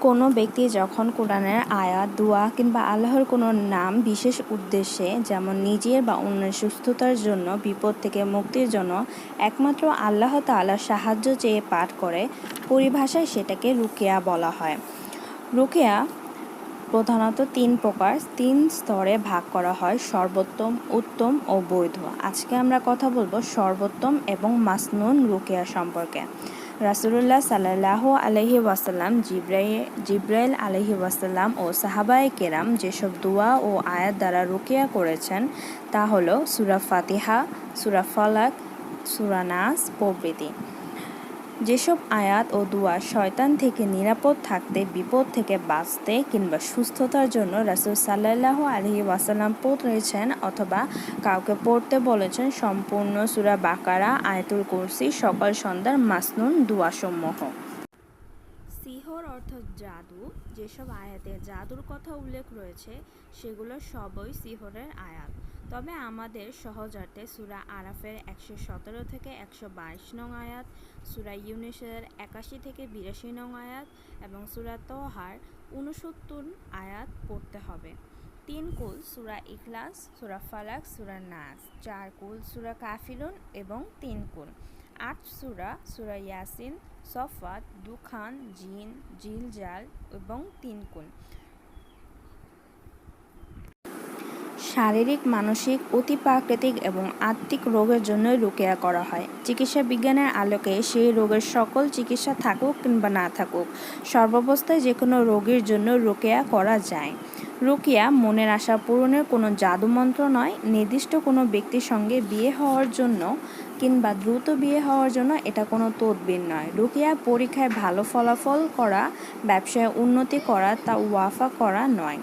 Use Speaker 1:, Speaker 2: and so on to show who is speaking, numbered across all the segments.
Speaker 1: কোনো ব্যক্তি যখন কোরআনের আয়াত, দোয়া কিংবা আল্লাহর কোনো নাম বিশেষ উদ্দেশ্যে, যেমন নিজের বা অন্যের সুস্থতার জন্য, বিপদ থেকে মুক্তির জন্য একমাত্র আল্লাহ তাআলার সাহায্য চেয়ে পাঠ করে, পরিভাষায় সেটাকে রুকিয়া বলা হয়। রুকিয়া প্রধানত 3 প্রকার, 3 স্তরে ভাগ করা হয়: সর্বোত্তম, উত্তম ও বৈধ। আজকে আমরা কথা বলবো সর্বোত্তম এবং মাসনুন রুকিয়া সম্পর্কে। রাসূলুল্লাহ সাল্লাল্লাহু আলাইহি ওয়াসাল্লাম, জিবরাইল আলাইহি ওয়াসাল্লাম ও সাহাবায়ে কেরাম যেসব দোয়া ও আয়াত দ্বারা রুকিয়া করেছেন তা হলো সূরা ফাতিহা, সূরা ফালাক, সূরা নাস প্রভৃতি। যেসব আয়াত ও দোয়া শয়তান থেকে নিরাপদ থাকতে, বিপদ থেকে বাঁচতে কিংবা সুস্থতার জন্য রাসূল সাল্লাল্লাহু আলাইহি ওয়াসাল্লাম পড়েছেন অথবা কাউকে পড়তে বলেছেন, সম্পূর্ণ সূরা বাকারা, আয়াতুল কুরসি, সকাল সন্ধ্যার মাসনুন দোয়াসমূহ। সিহর অর্থাৎ জাদু। যেসব আয়াতে জাদুর কথা উল্লেখ রয়েছে সেগুলো সবই সিহরের আয়াত। তবে আমাদের সহজার্থে সূরা আরাফের 117 থেকে 122 নং আয়াত, সূরা ইউনূসের 81 থেকে 82 নং আয়াত এবং সূরা তহার 69 আয়াত পড়তে হবে। 3 কুল সূরা ইখলাস, সূরা ফালাক, সূরা নাস। 4 কুল সূরা কাফিরুন এবং 3 কুল। 8 সূরা ইয়াসিন, সফাত, দুখান, জিন, জিলজাল এবং 3 কুল। শারীরিক, মানসিক, অতিপ্রাকৃতিক এবং আত্মিক রোগের জন্য রুকিয়া করা হয়। চিকিৎসা বিজ্ঞানের আলোকে সেই রোগের সকল চিকিৎসা থাকুক কিংবা না থাকুক, সর্বাবস্থায় যে কোনো রোগীর জন্য রুকিয়া করা যায়। রুকিয়া মনের আশা পূরণের কোনো জাদুমন্ত্র নয়। নির্দিষ্ট কোনো ব্যক্তির সঙ্গে বিয়ে হওয়ার জন্য কিংবা দ্রুত বিয়ে হওয়ার জন্য এটা কোনো তদবির নয়। রুকিয়া পরীক্ষায় ভালো ফলাফল করা, ব্যবসায় উন্নতি করা, তা ওয়াফা করা নয়,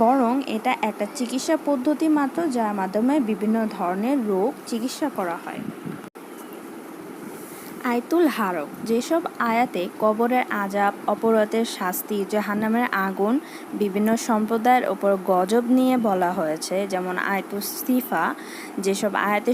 Speaker 1: বরং এটা একটা চিকিৎসা পদ্ধতি মাত্র, যার মাধ্যমে বিভিন্ন ধরনের রোগ চিকিৎসা করা হয়। আয়াতুল হারক। যেসব আয়াতে কবরের আযাব, অপরাধের শাস্তি, জাহান্নামের আগুন, বিভিন্ন সম্প্রদায়ের ওপর গজব নিয়ে বলা হয়েছে, যেমন আয়াতুস শিফা। যেসব আয়াতে